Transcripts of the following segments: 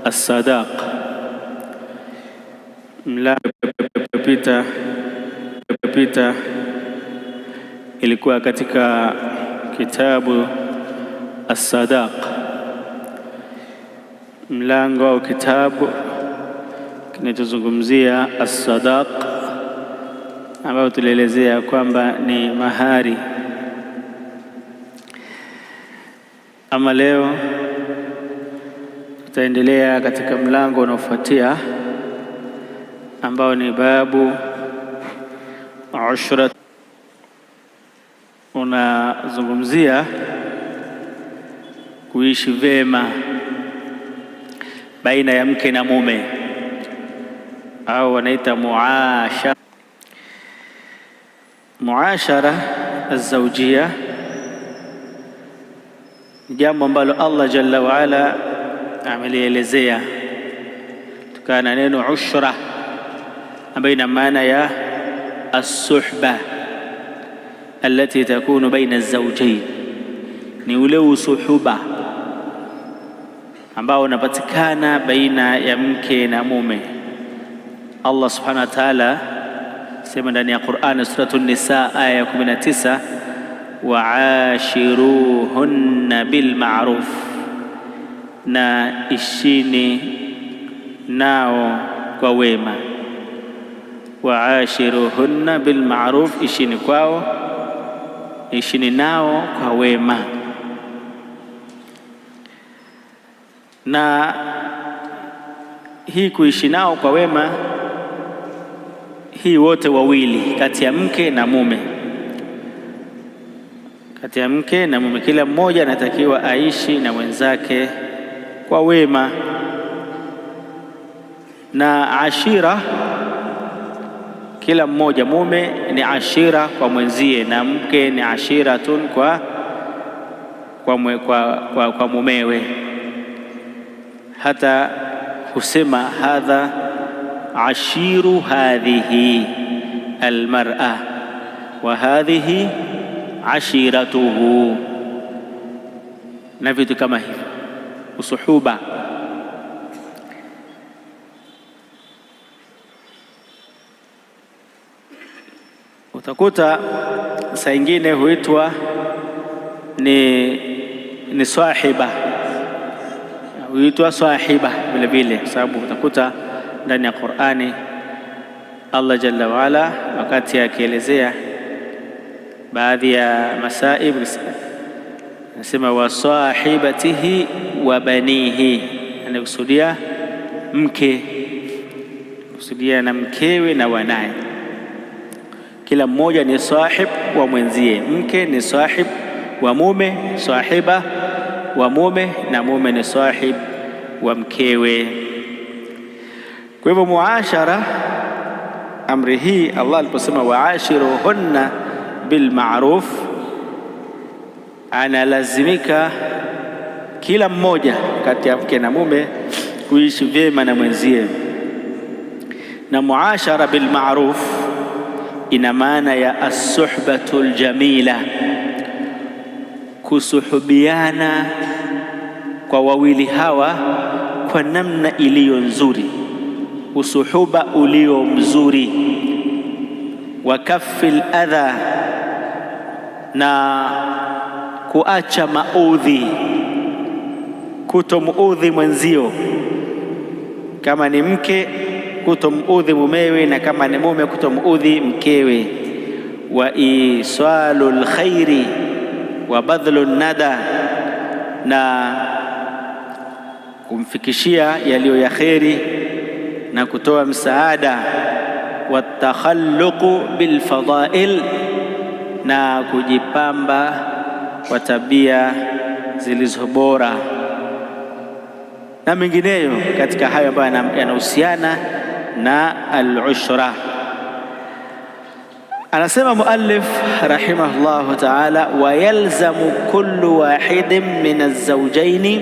as-sadaq. Mlango pita ilikuwa katika kitabu as-sadaq, mlango au kitabu kinachozungumzia as-sadaq, ambayo tulielezea kwamba ni mahari. Ama leo tutaendelea katika mlango unaofuatia ambao ni babu ushra. Unazungumzia kuishi vema baina ya mke na mume, au wanaita muashara az-zawjiyya. Jambo ambalo Allah jalla wa ala amelielezea kutokana na neno ushra, ambayo ina maana ya as-suhba allati takunu baina az-zawjayn, ni ule usuhuba ambao unapatikana baina ya mke na mume. Allah subhanahu wa ta'ala sema ndani ya Qur'an, Suratul Nisa aya ya 19, wa'ashiruhunna bil ma'ruf, na ishini nao kwa wema. Wa'ashiruhunna bil ma'ruf, ishini kwao, ishini nao kwa wema. Na hii kuishi nao kwa wema, hii wote wawili, kati ya mke na mume, kati ya mke na mume, kila mmoja anatakiwa aishi na mwenzake kwa wema. Na ashira, kila mmoja, mume ni ashira kwa mwenzie na mke ni ashiratun kwa mumewe. Hata husema hadha ashiru hadhihi almar'a wa hadhihi ashiratuhu, na vitu kama hivyo, usuhuba. Utakuta saa ingine huitwa ni sahiba, huitwa sahiba vile vile, sababu utakuta ndani ya Qur'ani Allah jalla waala wakati akielezea baadhi ya masaib anasema wa sahibatihi wa banihi, anakusudia mke, kusudia na mkewe na wanaye. Kila mmoja ni sahib wa mwenzie, mke ni sahib wa mume, sahiba wa mume, na mume ni sahib wa mkewe. Kwa hivyo muashara, amri hii Allah aliposema waashiruhunna bil ma'ruf, analazimika kila mmoja kati ya mke na mume kuishi vyema na mwenzie. Na muashara bil ma'ruf ina maana ya as-suhbatul jamila, kusuhubiana kwa wawili hawa kwa namna iliyo nzuri, usuhuba ulio mzuri. Wa kaffil adha, na kuacha maudhi, kutomuudhi mwenzio, kama ni mke kutomuudhi mumewe, na kama ni mume kutomuudhi mkewe. Wa isalul khairi wa badhlun nada, na kumfikishia yaliyo ya kheri na kutoa msaada. Watakhalluqu bil fadail, na kujipamba kwa tabia zilizo bora, na mengineyo katika hayo ambayo yanahusiana na al-ushra. Anasema muallif rahimahullahu ta'ala, wa yalzamu kullu wahidin min az-zawjayn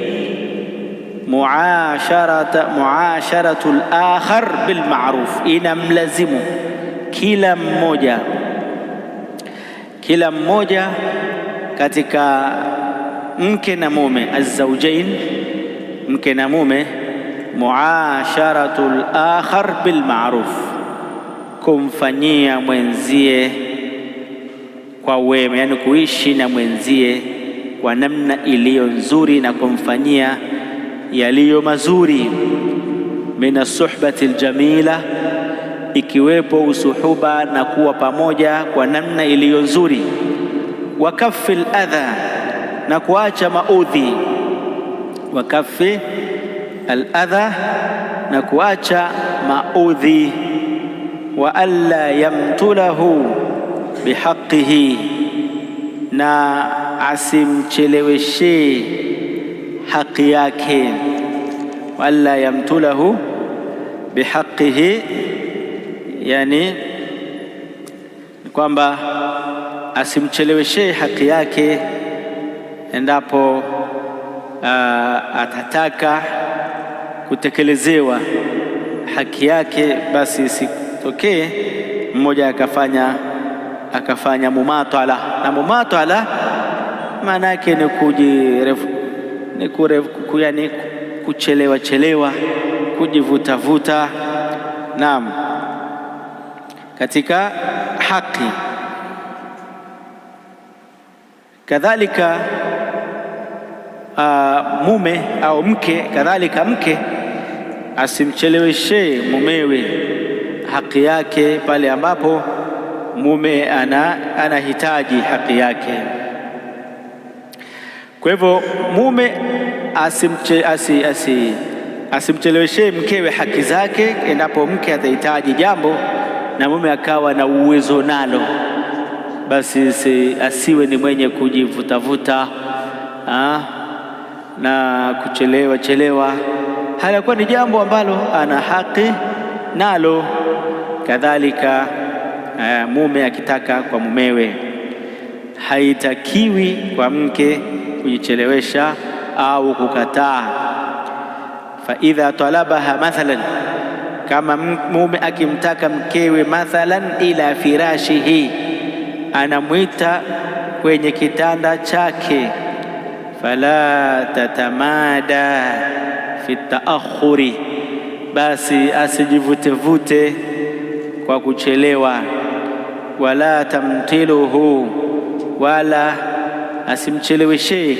muasharatu al-akhar bil ma'ruf, inamlazimu kila mmoja katika mke na mume, az-zawjayn, mke na mume, muasharatul akhar bil ma'ruf, kumfanyia mwenzie kwa wema, yani kuishi na mwenzie kwa namna iliyo nzuri na kumfanyia yaliyo mazuri. Mina suhbati aljamila, ikiwepo usuhuba na kuwa pamoja kwa namna iliyo nzuri. Wa kaffil adha, na kuacha maudhi. Wa kaffi al-adha, na kuacha maudhi. Wa alla yamtulahu bihaqqihi, na asimcheleweshe haki yake. Wa alla yamtulahu bihaqqihi, yani kwamba asimcheleweshe haki yake endapo atataka kutekelezewa haki yake, basi isitokee mmoja akafanya mumatala. Na mumatala maana yake ni kuchelewa, kujivutavuta, naam, katika haki. Kadhalika mume au mke, kadhalika mke asimcheleweshe mumewe haki yake pale ambapo mume anahitaji haki yake. Kwa hivyo mume asimcheleweshe mkewe haki zake endapo mke atahitaji jambo na mume akawa na uwezo nalo, basi asiwe ni mwenye kujivutavuta na kuchelewa, halikuwa ni jambo ambalo ana haki nalo. Kadhalika mume akitaka kwa mumewe, haitakiwi kwa mke kujichelewesha au kukataa. Fa idha talabaha mathalan, kama mume akimtaka mkewe mathalan ila firashihi, anamwita kwenye kitanda chake, fala tatamada fi taakhuri, basi asijivutevute kwa kuchelewa. Wala tamtiluhu, wala asimcheleweshe.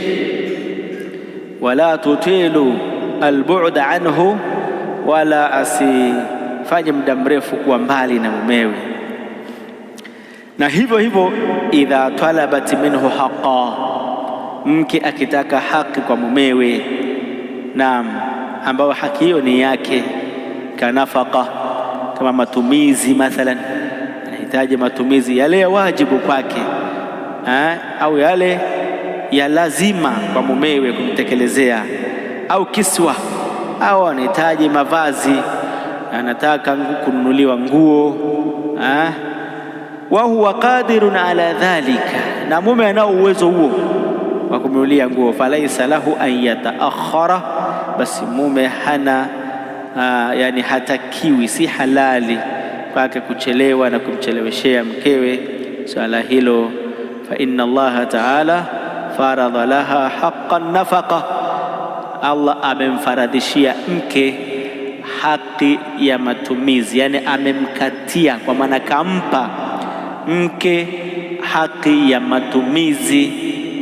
Wala tutilu albu'd anhu, wala asifanye muda mrefu kuwa mbali na mumewe. Na hivyo hivyo, idha talabat minhu haqa, mke akitaka haki kwa mumewe, naam, ambayo haki hiyo ni yake, kanafaka, kama matumizi mathalan, anahitaji matumizi yale ya wajibu kwake, au yale ya lazima kwa mumewe kumtekelezea, au kiswa, au anahitaji mavazi, anataka kununuliwa nguo, wa huwa qadirun ala dhalika, na mume anao uwezo huo wa kumnunulia nguo, falaisa lahu an yataakhara, basi mume hana yani hatakiwi, si halali kwake kuchelewa na kumcheleweshea mkewe swala hilo. Fa inna Allaha ta'ala faradha laha haqqan nafaqa, Allah amemfaradhishia mke haki ya matumizi, yani amemkatia, kwa maana kampa mke haki ya matumizi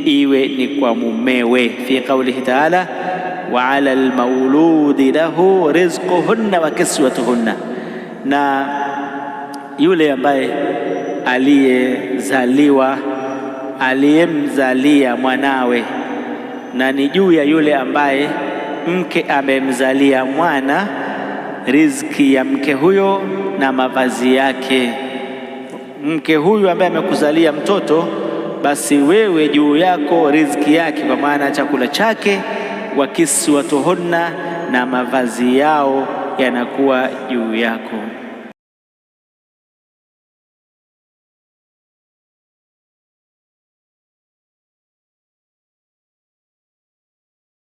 iwe ni kwa mumewe, fi qawlihi ta'ala wa 'ala al-mauludi lahu rizquhunna wa kiswatuhunna, na yule ambaye aliyemzalia mwanawe, na ni juu ya yule ambaye mke amemzalia mwana, riziki ya mke huyo na mavazi yake. Mke huyu ambaye amekuzalia mtoto, basi wewe juu yako riziki yake, kwa maana chakula chake, wa kiswatuhunna, na mavazi yao yanakuwa juu yako.